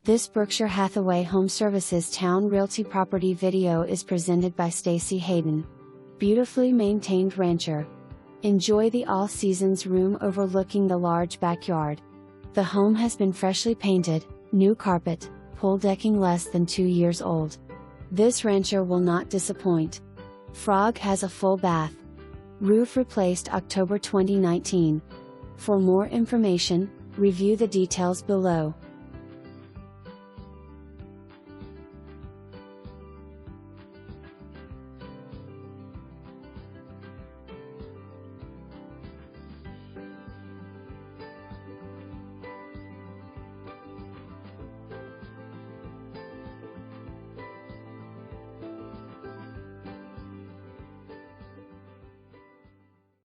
This Berkshire Hathaway HomeServices Towne Realty property video is presented by Stacey Hayden. Beautifully maintained rancher. Enjoy the all-seasons room overlooking the large backyard. The home has been freshly painted, new carpet, pool decking less than 2 years old. This rancher will not disappoint. Frog has a full bath. Roof replaced October 2019. For more information, review the details below.